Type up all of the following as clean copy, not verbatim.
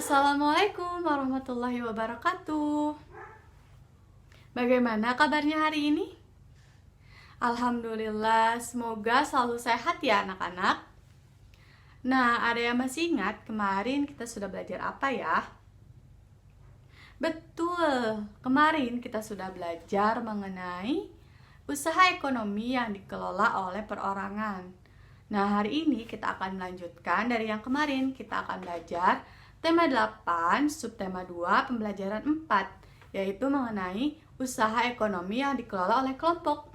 Assalamualaikum warahmatullahi wabarakatuh. Bagaimana kabarnya hari ini? Alhamdulillah, semoga selalu sehat ya anak-anak. Nah, ada yang masih ingat kemarin kita sudah belajar apa ya? Betul, kemarin kita sudah belajar mengenai usaha ekonomi yang dikelola oleh perorangan. Nah, hari ini kita akan melanjutkan dari yang kemarin. Kita akan belajar tema 8, subtema 2, pembelajaran 4, yaitu mengenai usaha ekonomi yang dikelola oleh kelompok.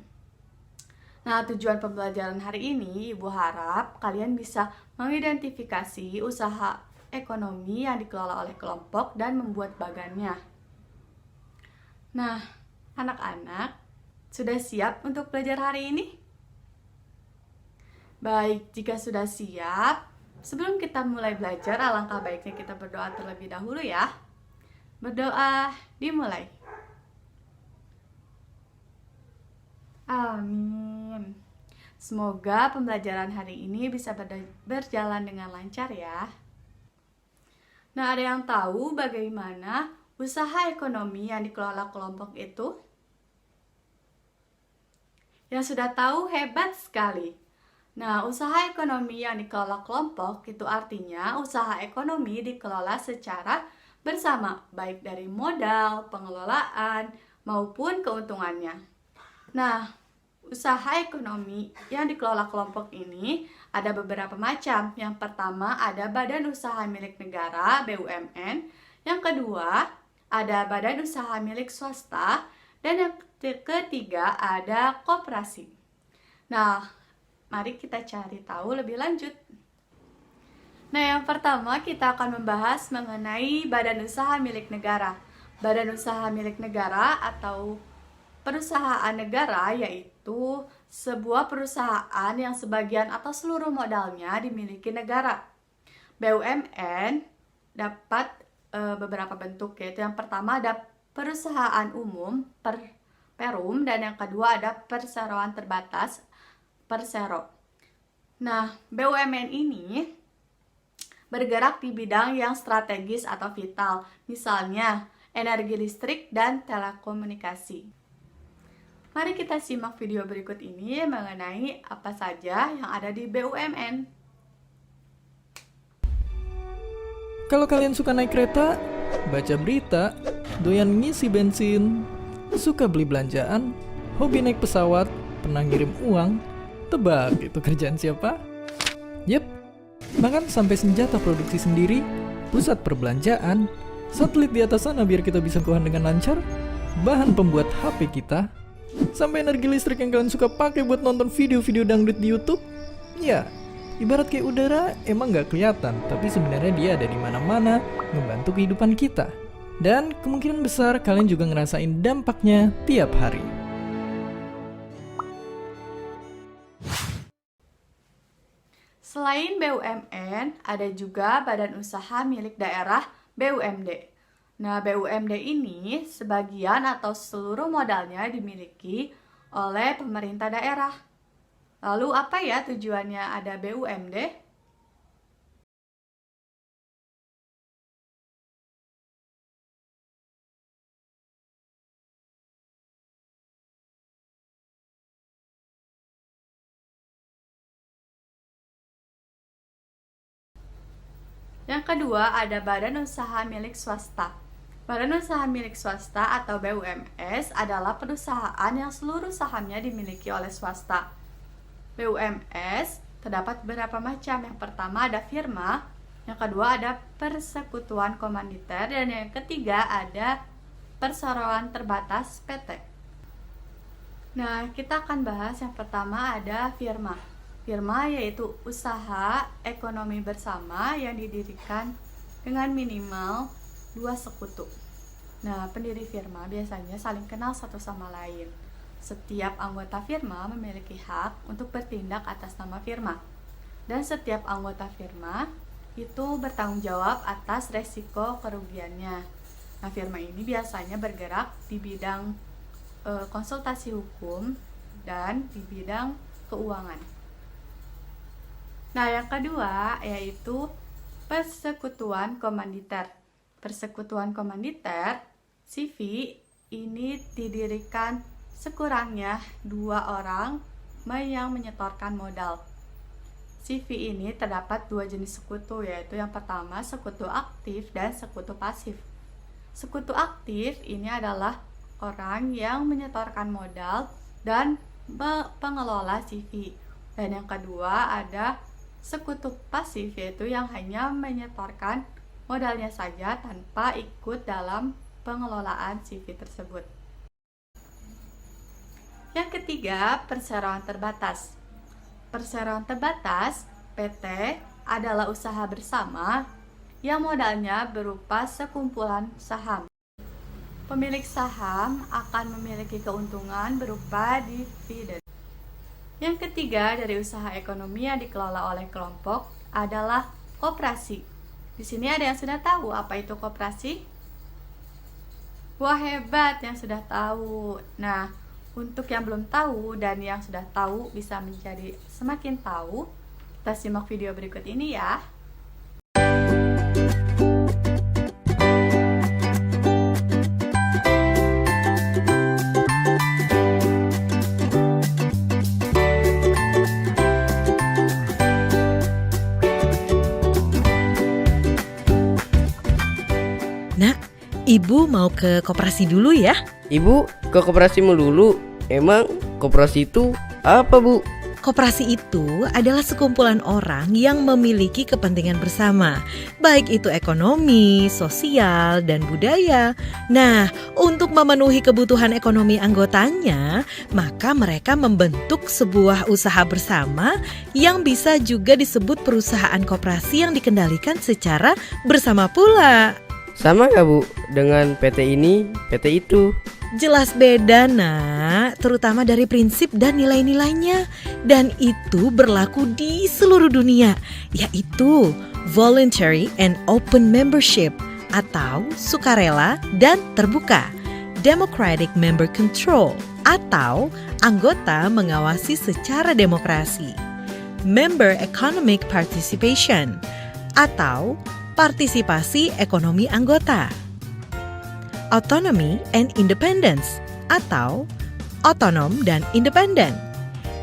Nah, tujuan pembelajaran hari ini, Ibu harap kalian bisa mengidentifikasi usaha ekonomi yang dikelola oleh kelompok dan membuat bagannya. Nah, anak-anak, sudah siap untuk belajar hari ini? Baik, jika sudah siap, sebelum kita mulai belajar, alangkah baiknya kita berdoa terlebih dahulu ya. Berdoa dimulai. Amin. Semoga pembelajaran hari ini bisa berjalan dengan lancar ya. Nah, ada yang tahu bagaimana usaha ekonomi yang dikelola kelompok itu? Yang sudah tahu hebat sekali. Nah, usaha ekonomi yang dikelola kelompok itu artinya usaha ekonomi dikelola secara bersama, baik dari modal, pengelolaan, maupun keuntungannya. Nah, usaha ekonomi yang dikelola kelompok ini ada beberapa macam. Yang pertama ada badan usaha milik negara, BUMN. Yang kedua ada badan usaha milik swasta. Dan yang ketiga ada koperasi. Nah, mari kita cari tahu lebih lanjut. Nah, yang pertama kita akan membahas mengenai badan usaha milik negara. Badan usaha milik negara atau perusahaan negara yaitu sebuah perusahaan yang sebagian atau seluruh modalnya dimiliki negara. BUMN dapat beberapa bentuk, yaitu yang pertama ada perusahaan umum, Perum, dan yang kedua ada perseroan terbatas, Persero. Nah, BUMN ini bergerak di bidang yang strategis atau vital, misalnya energi listrik dan telekomunikasi. Mari kita simak video berikut ini mengenai apa saja yang ada di BUMN. Kalau kalian suka naik kereta, baca berita, doyan ngisi bensin, suka beli belanjaan, hobi naik pesawat, pernah ngirim uang, tebak itu kerjaan siapa? Yep, bahkan sampai senjata produksi sendiri, pusat perbelanjaan, satelit di atas sana biar kita bisa keluar dengan lancar, bahan pembuat HP kita, sampai energi listrik yang kalian suka pakai buat nonton video-video dangdut di YouTube. Ya, ibarat kayak udara emang gak kelihatan, tapi sebenarnya dia ada di mana-mana, membantu kehidupan kita. Dan kemungkinan besar kalian juga ngerasain dampaknya tiap hari. Selain BUMN, ada juga badan usaha milik daerah, BUMD. Nah, BUMD ini sebagian atau seluruh modalnya dimiliki oleh pemerintah daerah. Lalu apa ya tujuannya ada BUMD? Yang kedua ada badan usaha milik swasta. Badan usaha milik swasta atau BUMS adalah perusahaan yang seluruh sahamnya dimiliki oleh swasta. BUMS terdapat beberapa macam. Yang pertama ada firma, yang kedua ada persekutuan komanditer, dan yang ketiga ada perseroan terbatas PT. Nah, kita akan bahas yang pertama ada firma. Firma yaitu usaha ekonomi bersama yang didirikan dengan minimal 2 sekutu. Nah, pendiri firma biasanya saling kenal satu sama lain. Setiap anggota firma memiliki hak untuk bertindak atas nama firma. Dan setiap anggota firma itu bertanggung jawab atas resiko kerugiannya. Nah, firma ini biasanya bergerak di bidang konsultasi hukum dan di bidang keuangan. Nah, yang kedua yaitu persekutuan komanditer. persekutuan komanditer, CV, ini didirikan sekurangnya 2 orang yang menyetorkan modal. CV ini terdapat 2 jenis sekutu, yaitu yang pertama sekutu aktif dan sekutu pasif. Sekutu aktif ini adalah orang yang menyetorkan modal dan pengelola CV. Dan yang kedua ada sekutu pasif, yaitu yang hanya menyetorkan modalnya saja tanpa ikut dalam pengelolaan CV tersebut. Yang ketiga, perseroan terbatas. Perseroan terbatas (PT) adalah usaha bersama yang modalnya berupa sekumpulan saham. Pemilik saham akan memiliki keuntungan berupa dividen. Yang ketiga dari usaha ekonomi yang dikelola oleh kelompok adalah koperasi. Di sini ada yang sudah tahu apa itu koperasi? Wah, hebat yang sudah tahu. Nah, untuk yang belum tahu dan yang sudah tahu bisa menjadi semakin tahu, kita simak video berikut ini ya. Nak, Ibu mau ke koperasi dulu ya? Ibu ke koperasi melulu. Emang koperasi itu apa, Bu? Koperasi itu adalah sekumpulan orang yang memiliki kepentingan bersama, baik itu ekonomi, sosial, dan budaya. Nah, untuk memenuhi kebutuhan ekonomi anggotanya, maka mereka membentuk sebuah usaha bersama yang bisa juga disebut perusahaan koperasi yang dikendalikan secara bersama pula. Sama nggak, Bu, dengan PT ini, PT itu? Jelas beda, Nak, terutama dari prinsip dan nilai-nilainya. Dan itu berlaku di seluruh dunia, yaitu voluntary and open membership atau sukarela dan terbuka, democratic member control atau anggota mengawasi secara demokrasi, member economic participation atau partisipasi ekonomi anggota, autonomy and independence atau otonom dan independen,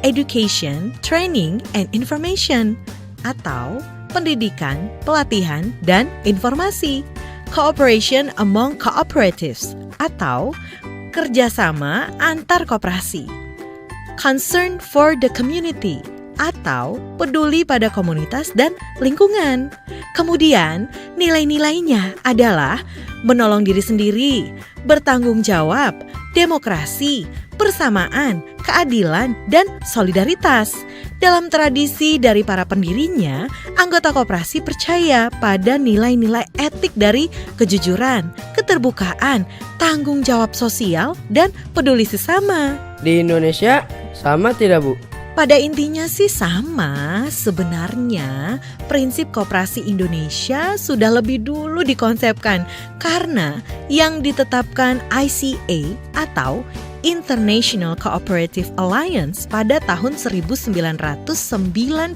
education, training and information atau pendidikan, pelatihan, dan informasi, cooperation among cooperatives atau kerjasama antar koperasi, concern for the community atau peduli pada komunitas dan lingkungan. Kemudian nilai-nilainya adalah menolong diri sendiri, bertanggung jawab, demokrasi, persamaan, keadilan, dan solidaritas. Dalam tradisi dari para pendirinya, anggota koperasi percaya pada nilai-nilai etik dari kejujuran, keterbukaan, tanggung jawab sosial, dan peduli sesama. Di Indonesia sama tidak, Bu? Pada intinya sih sama. Sebenarnya prinsip koperasi Indonesia sudah lebih dulu dikonsepkan karena yang ditetapkan ICA atau International Cooperative Alliance pada tahun 1995.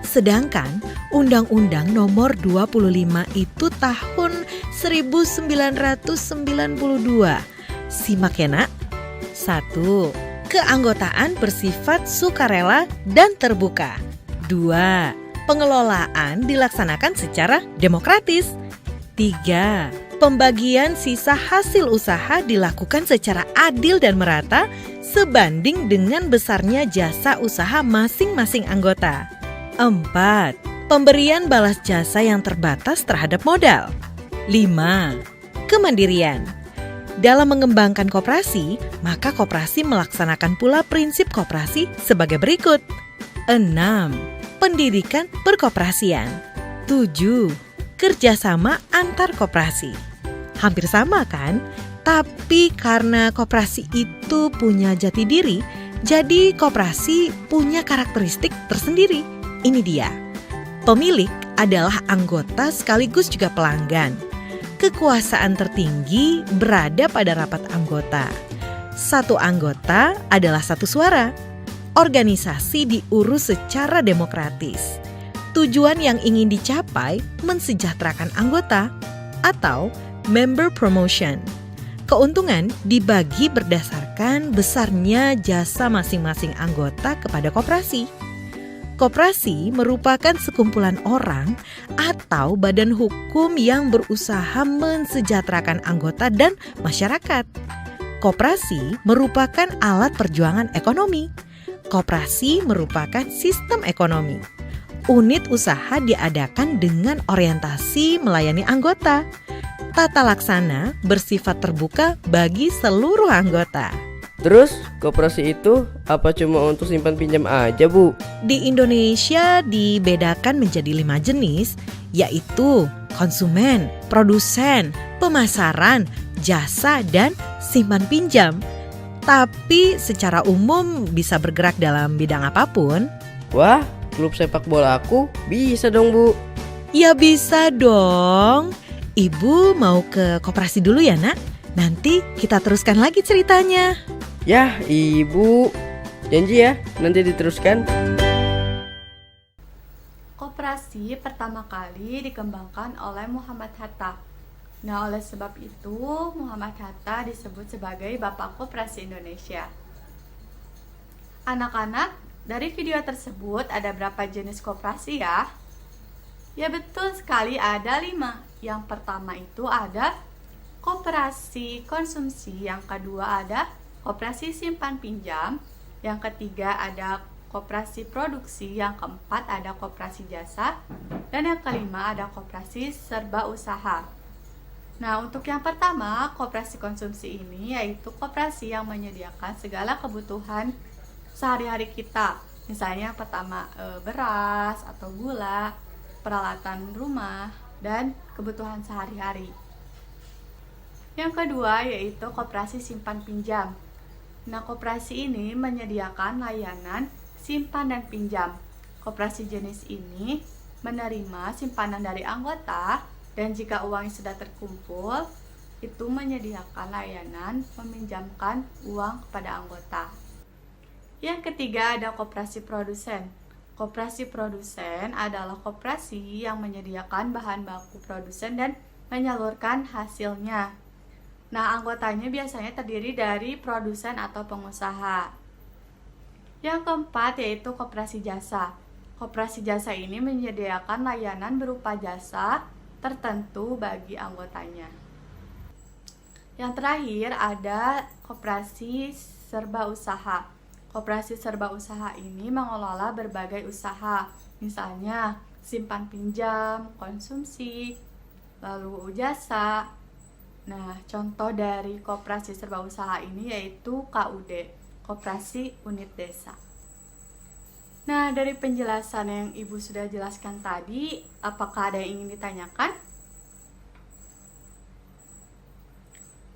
Sedangkan Undang-Undang Nomor 25 itu tahun 1992. Simak ya, Nak. 1. Keanggotaan bersifat sukarela dan terbuka. 2. Pengelolaan dilaksanakan secara demokratis. 3. Pembagian sisa hasil usaha dilakukan secara adil dan merata sebanding dengan besarnya jasa usaha masing-masing anggota. 4. Pemberian balas jasa yang terbatas terhadap modal. 5. Kemandirian. Dalam mengembangkan koperasi, maka koperasi melaksanakan pula prinsip koperasi sebagai berikut. 6. Pendidikan perkoperasian. 7. Kerjasama antar koperasi. Hampir sama kan? Tapi karena koperasi itu punya jati diri, jadi koperasi punya karakteristik tersendiri. Ini dia. Pemilik adalah anggota sekaligus juga pelanggan. Kekuasaan tertinggi berada pada rapat anggota. Satu anggota adalah satu suara. Organisasi diurus secara demokratis. Tujuan yang ingin dicapai mensejahterakan anggota. atau member promotion. Keuntungan dibagi berdasarkan besarnya jasa masing-masing anggota kepada koperasi. Koperasi merupakan sekumpulan orang atau badan hukum yang berusaha mensejahterakan anggota dan masyarakat. Koperasi merupakan alat perjuangan ekonomi. Koperasi merupakan sistem ekonomi. Unit usaha diadakan dengan orientasi melayani anggota. Tata laksana bersifat terbuka bagi seluruh anggota. Terus, koperasi itu apa cuma untuk simpan pinjam aja, Bu? Di Indonesia dibedakan menjadi 5 jenis, yaitu konsumen, produsen, pemasaran, jasa, dan simpan pinjam. Tapi secara umum bisa bergerak dalam bidang apapun. Wah, klub sepak bola aku bisa dong, Bu. Ya bisa dong. Ibu mau ke koperasi dulu ya, Nak? Nanti kita teruskan lagi ceritanya. Yah, Ibu. Janji ya, nanti diteruskan. Koperasi pertama kali dikembangkan oleh Muhammad Hatta. Nah, oleh sebab itu Muhammad Hatta disebut sebagai Bapak Koperasi Indonesia. Anak-anak, dari video tersebut ada berapa jenis koperasi ya? Ya betul sekali, ada 5. Yang pertama itu ada koperasi konsumsi, yang kedua ada koperasi simpan pinjam, yang ketiga ada koperasi produksi, yang keempat ada koperasi jasa, dan yang kelima ada koperasi serba usaha. Nah, untuk yang pertama, koperasi konsumsi ini yaitu koperasi yang menyediakan segala kebutuhan sehari-hari kita. Misalnya yang pertama beras atau gula, peralatan rumah, dan kebutuhan sehari-hari. Yang kedua yaitu koperasi simpan pinjam. Nah, koperasi ini menyediakan layanan simpan dan pinjam. Koperasi jenis ini menerima simpanan dari anggota, dan jika uangnya sudah terkumpul, itu menyediakan layanan meminjamkan uang kepada anggota. Yang ketiga ada koperasi produsen. Koperasi produsen adalah koperasi yang menyediakan bahan baku produsen dan menyalurkan hasilnya. Nah, anggotanya biasanya terdiri dari produsen atau pengusaha. Yang keempat yaitu koperasi jasa. Koperasi jasa ini menyediakan layanan berupa jasa tertentu bagi anggotanya. Yang terakhir ada koperasi serba usaha. Koperasi serba usaha ini mengelola berbagai usaha, misalnya simpan pinjam, konsumsi, lalu jasa. Nah, contoh dari koperasi serba usaha ini yaitu KUD, Koperasi Unit Desa. Nah, dari penjelasan yang Ibu sudah jelaskan tadi, apakah ada yang ingin ditanyakan?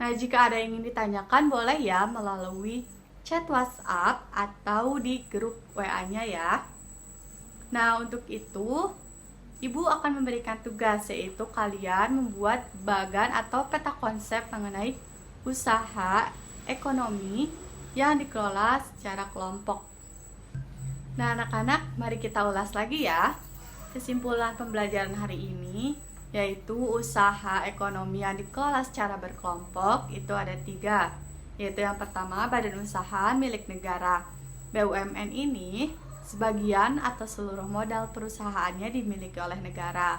Nah, jika ada yang ingin ditanyakan, boleh ya melalui chat WhatsApp atau di grup WA-nya ya. Nah, untuk itu Ibu akan memberikan tugas, yaitu kalian membuat bagan atau peta konsep mengenai usaha ekonomi yang dikelola secara kelompok. Nah, anak-anak, mari kita ulas lagi ya. Kesimpulan pembelajaran hari ini yaitu usaha ekonomi yang dikelola secara berkelompok itu ada 3. Yaitu yang pertama, badan usaha milik negara. BUMN ini sebagian atau seluruh modal perusahaannya dimiliki oleh negara.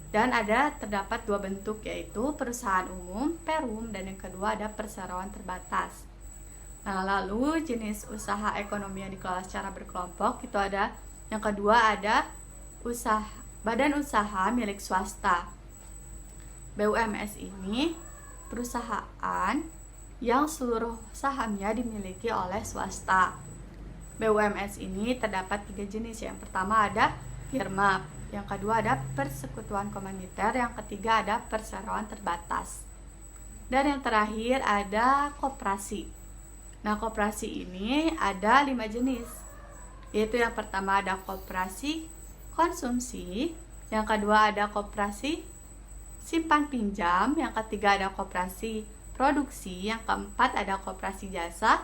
Dan terdapat 2 bentuk, yaitu perusahaan umum, Perum, dan yang kedua ada perseroan terbatas. Nah, lalu jenis usaha ekonomi yang dikelola secara berkelompok itu ada yang kedua ada badan usaha milik swasta. BUMS ini perusahaan yang seluruh sahamnya dimiliki oleh swasta. BUMS ini terdapat 3 jenis. Yang pertama ada firma, yang kedua ada persekutuan komaniter, yang ketiga ada perseroan terbatas. Dan yang terakhir ada koperasi. Nah, koperasi ini ada 5 jenis. Yaitu yang pertama ada koperasi konsumsi, yang kedua ada koperasi simpan pinjam, yang ketiga ada koperasi produksi, yang keempat ada koperasi jasa,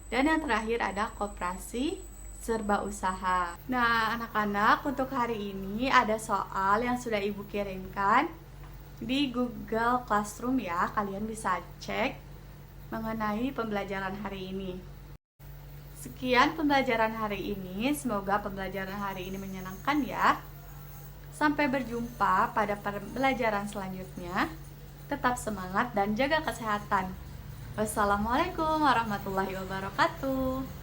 dan yang terakhir ada koperasi serba usaha. Nah, anak-anak, untuk hari ini ada soal yang sudah Ibu kirimkan. di Google Classroom ya. Kalian bisa cek mengenai pembelajaran hari ini. Sekian pembelajaran hari ini. Semoga pembelajaran hari ini menyenangkan ya. Sampai berjumpa pada pembelajaran selanjutnya. Tetap semangat dan jaga kesehatan. Wassalamualaikum warahmatullahi wabarakatuh.